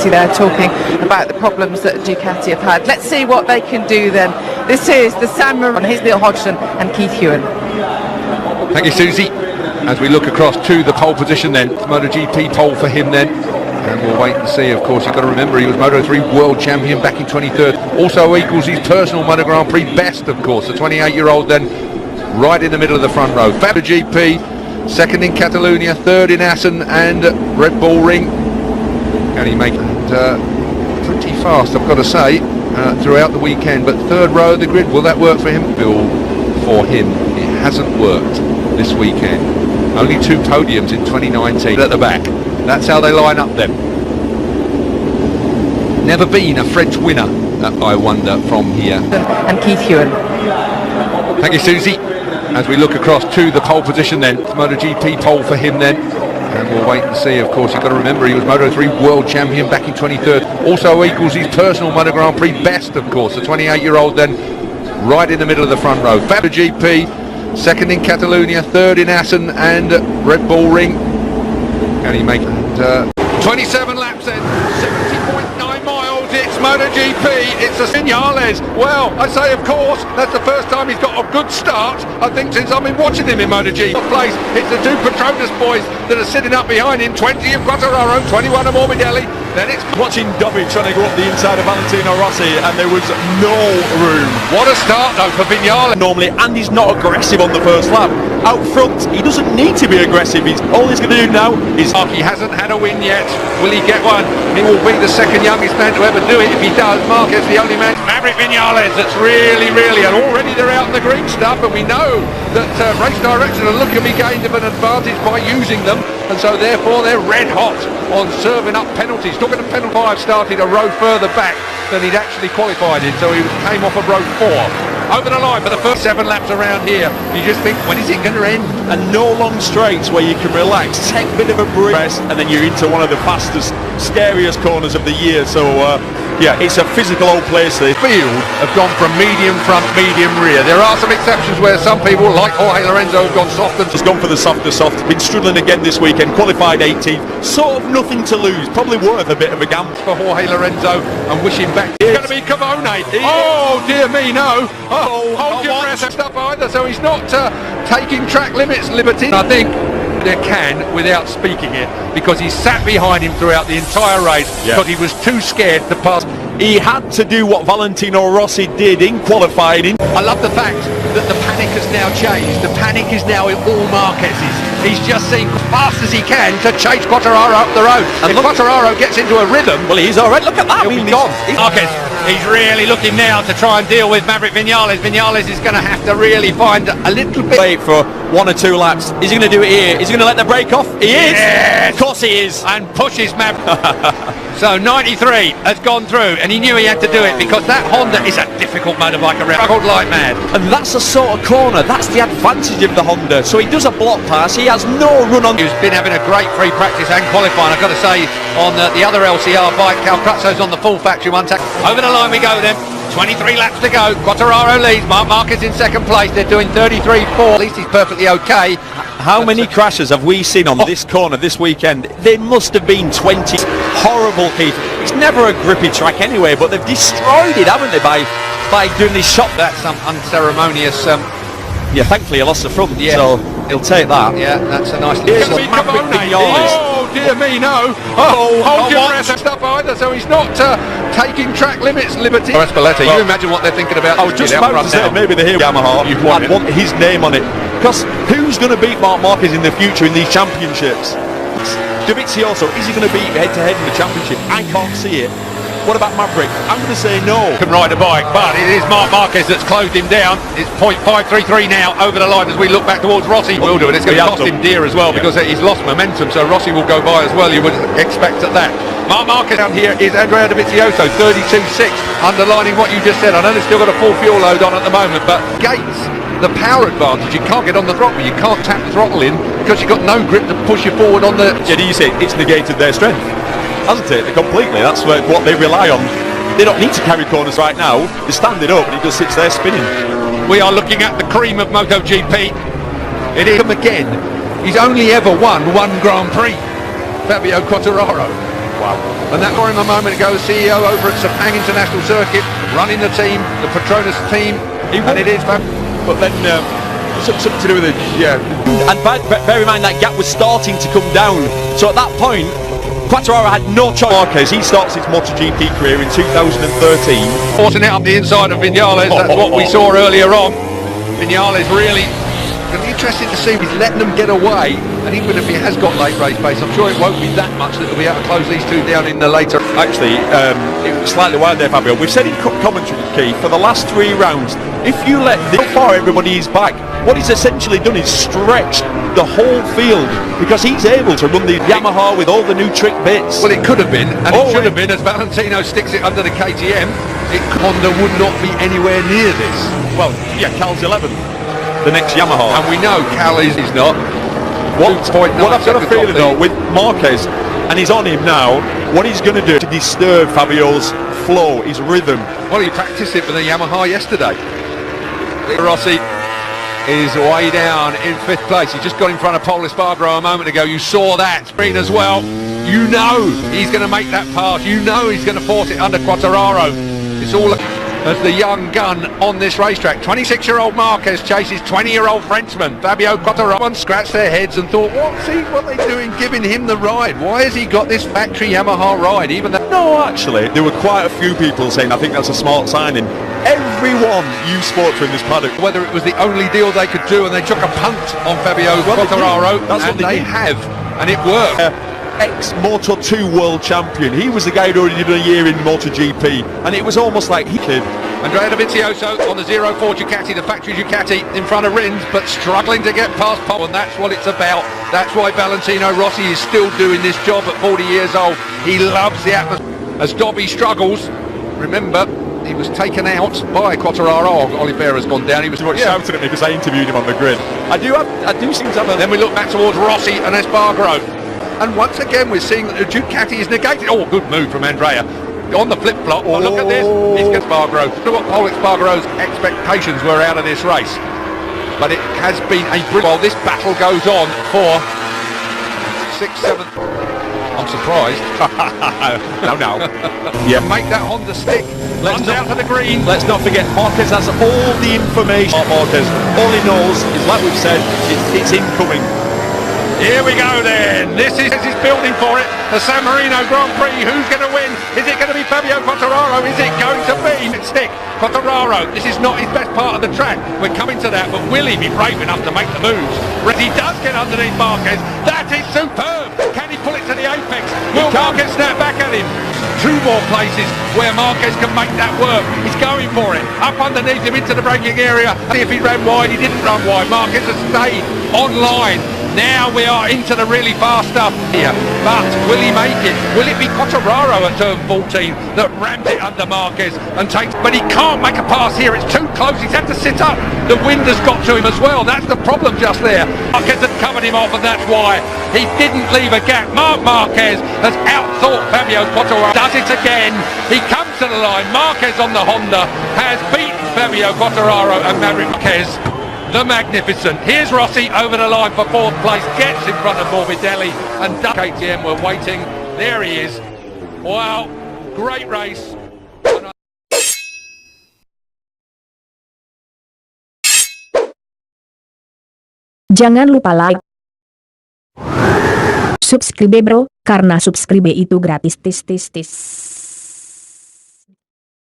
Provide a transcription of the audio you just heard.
Ducati there, talking about the problems that Ducati have had. Let's see what they can do then. This is the San Marino. Here's Neil Hodgson and Keith Ewan. Thank you, Susie. As we look across to the pole position then, MotoGP pole for him then. And we'll wait and see, of course. You've got to remember he was Moto3 World Champion back in 23rd. Also equals his personal Moto Grand Prix best, of course. The 28-year-old then right in the middle of the front row. MotoGP, second in Catalonia, third in Assen and Red Bull Ring. Can he make it pretty fast, I've got to say, throughout the weekend. But third row of the grid, will that work for him? Bill, for him, it hasn't worked this weekend. Only 2 podiums in 2019 at the back. That's how they line up then. Never been a French winner, I wonder, from here. And Keith Ewan. Thank you, Susie. As we look across to the pole position then, MotoGP pole for him then. And we'll wait and see, of course. You've got to remember he was Moto3 World Champion back in 23rd. Also equals his personal Moto Grand Prix best, of course. The 28-year-old then right in the middle of the front row. MotoGP, second in Catalonia, third in Assen and Red Bull Ring. Can he make it? 27 laps then, 70.9 miles, it's MotoGP, it's a Vinales. Well, I say of course, that's the first time he's got a good start, I think, since I've been watching him in MotoGP. Place, it's the 2 Petronas boys that are sitting up behind him, 20 of Quartararo, 21 of Morbidelli. Then it's watching Dobby trying to go up the inside of Valentino Rossi, and there was no room. What a start though for Vinales. Normally, and he's not aggressive on the first lap. Out front, he doesn't need to be aggressive. All he's going to do now is... He hasn't had a win yet. Will he get one? He will be the second youngest man to ever do it. If he does, Marquez the only man. Maverick Vinales, that's really, and already they're out in the green stuff, and we know that race directors are looking to be gained of an advantage by using them, and so therefore they're red hot on serving up penalties. Talking of penalty, 5 started a row further back than he'd actually qualified in, so he came off of row 4. Over the line for the first 7 laps around here. You just think, when is it going to end? And no long straights where you can relax, take a bit of a breath, and then you're into one of the fastest, scariest corners of the year. So yeah, it's a physical old place. The field have gone from medium front, medium rear. There are some exceptions where some people, like Jorge Lorenzo, have gone soft and just gone for the softer soft. Been struggling again this weekend, qualified 18th, sort of nothing to lose, probably worth a bit of a gamble for Jorge Lorenzo, and wish him back. It's going to be Cavone. Oh dear me, no. Oh, hold your breath, stuff either. So he's not taking track limits liberty. I think there can, without speaking it, because he sat behind him throughout the entire race because he was too scared to pass. He had to do what Valentino Rossi did in qualifying. I love the fact that the panic has now changed. The panic is now in all Marquez's. He's just seen as fast as he can to chase Quartararo up the road. And if Quartararo gets into a rhythm, well, he's all right. Look at that. He'll be gone. Marquez, he's really looking now to try and deal with Maverick Vinales. Vinales is going to have to really find a little bit. Wait for 1 or 2 laps. Is he going to do it here? Is he going to let the brake off? He is. Yes. Of course he is. And pushes Maverick. So 93 has gone through, and he knew he had to do it because that Honda is a difficult motorbike around. Struggled like mad. And that's a sort of corner. That's the advantage of the Honda. So he does a block pass. He has no run on. He's been having a great free practice and qualifying. I've got to say, on the other LCR bike, Calcrazzo's on the full factory one. Over the line we go then. 23 laps to go. Quartararo leads. Marc Marquez in second place. They're doing 33.4. At least he's perfectly okay. How many crashes have we seen on this corner this weekend? There must have been 20. Horrible, Keith. It's never a grippy track anyway, but they've destroyed it, haven't they, by doing this shot. That's some unceremonious. Yeah, thankfully he lost the front, so he'll take that. Yeah, that's a nice. Oh dear me, no. Oh, hold your breath, stuff either. So he's not taking track limits liberty. Espeleta, you imagine what they're thinking about. I was just about to say, maybe the Yamaha. I'd want his name on it. Because who's going to beat Marc Marquez in the future in these championships? Dovizioso, is he going to beat head-to-head in the championship? I can't see it. What about Maverick? I'm going to say no. Can ride a bike, but it is Marc Marquez that's closed him down. It's 0.533 now over the line as we look back towards Rossi. Will do, and it's going to cost him dear as well because he's lost momentum, so Rossi will go by as well, you would expect at that. Marc Marquez down here is Andrea Dovizioso, 32.6, underlining what you just said. I know they've still got a full fuel load on at the moment, but Gates, the power advantage, you can't get on the throttle, you can't tap the throttle in because you've got no grip to push you forward on the... Yeah, you say it's negated their strength, hasn't it? Completely. That's what they rely on. They don't need to carry corners right now. They're standing up and he just sits there spinning. We are looking at the cream of MotoGP. It is him again. He's only ever won 1 Grand Prix, Fabio Quartararo. Wow. And that for him a moment ago, CEO over at Sepang International Circuit, running the team, the Petronas team, and it is. But then something to do with it, yeah. And bear in mind that gap was starting to come down. So at that point, Quartararo had no choice. Marquez, he starts his MotoGP career in 2013. Forcing it up the inside of Vinales, that's what we saw earlier on. Vinales really going to be interesting to see if he's letting them get away, and even if he has got late race pace, I'm sure it won't be that much that he'll be able to close these two down in the later. Actually, it was slightly wild there, Fabio. We've said in commentary, Keith, for the last 3 rounds, if you let how far everybody is back, what he's essentially done is stretched the whole field, because he's able to run the Yamaha with all the new trick bits. Well, it could have been, and it should have been, as Valentino sticks it under the KTM. Honda would not be anywhere near this. Well, yeah, Cal's 11th, the next Yamaha. And we know Cal is not. What I've got a feeling though, with Marquez, and he's on him now, what he's going to do to disturb Fabio's flow, his rhythm. Well, he practiced it with the Yamaha yesterday. Rossi is way down in 5th place. He just got in front of Paul Espargaro a moment ago. You saw that screen as well. You know he's going to make that pass. You know he's going to force it under Quartararo. It's all as the young gun on this racetrack. 26-year-old Marquez chases 20-year-old Frenchman Fabio Quartararo. One scratched their heads and thought, what are they doing giving him the ride? Why has he got this factory Yamaha ride? Even though no, actually, there were quite a few people saying, I think that's a smart signing. Everyone you spoke to in this paddock, whether it was the only deal they could do, and they took a punt on Fabio Quartararo, that's what they have, and it worked. Ex-Moto 2 world champion. He was the guy who already did a year in MotoGP, and it was almost like he could. Andrea Dovizioso on the 04 Ducati, the factory Ducati, in front of Rins, but struggling to get past Paul, and that's what it's about. That's why Valentino Rossi is still doing this job at 40 years old. He loves the atmosphere. As Dobby struggles, remember, he was taken out by Quartararo. Oliveira's gone down. He was shouting at me because I interviewed him on the grid. I do seem to have a... Then we look back towards Rossi and Espargaro. And once again, we're seeing that the Ducati is negated. Oh, good move from Andrea. On the flip-flop. Oh, look at this. He's got Espargaro. Look what Paul Espargaro's expectations were out of this race. But it has been a brilliant... While this battle goes on for 6th, 7th... I'm surprised. No. Yeah. Make that Honda stick. Runs out to the green. Let's not forget, Marquez has all the information. Marquez, all he knows is, like we've said, it's incoming. Here we go then. This is building for it. The San Marino Grand Prix. Who's going to win? Is it going to be Fabio Quartararo? Is it going to be Stick Quartararo? This is not his best part of the track. We're coming to that, but will he be brave enough to make the moves? He does get underneath Marquez. That is superb. Can he pull it to the apex? Will Marquez snap back at him? 2 more places where Marquez can make that work. He's going for it. Up underneath him into the braking area. See if he ran wide. He didn't run wide. Marquez has stayed online. Now we are into the really fast stuff here. But will he make it? Will it be Quartararo at turn 14 that rams it under Marquez and takes... But he can't make a pass here. It's too close. He's had to sit up. The wind has got to him as well. That's the problem just there. Marquez had covered him off, and that's why he didn't leave a gap. Marc Marquez has outthought Fabio Quartararo. Does it again. He comes to the line. Marquez on the Honda has beaten Fabio Quartararo and Maverick Marquez. The Magnificent. Here's Rossi over the line for 4th place. Gets in front of Morbidelli and KTM were waiting. There he is. Wow. Great race. Jangan lupa like, subscribe bro, karena subscribe itu gratis tis tis tis.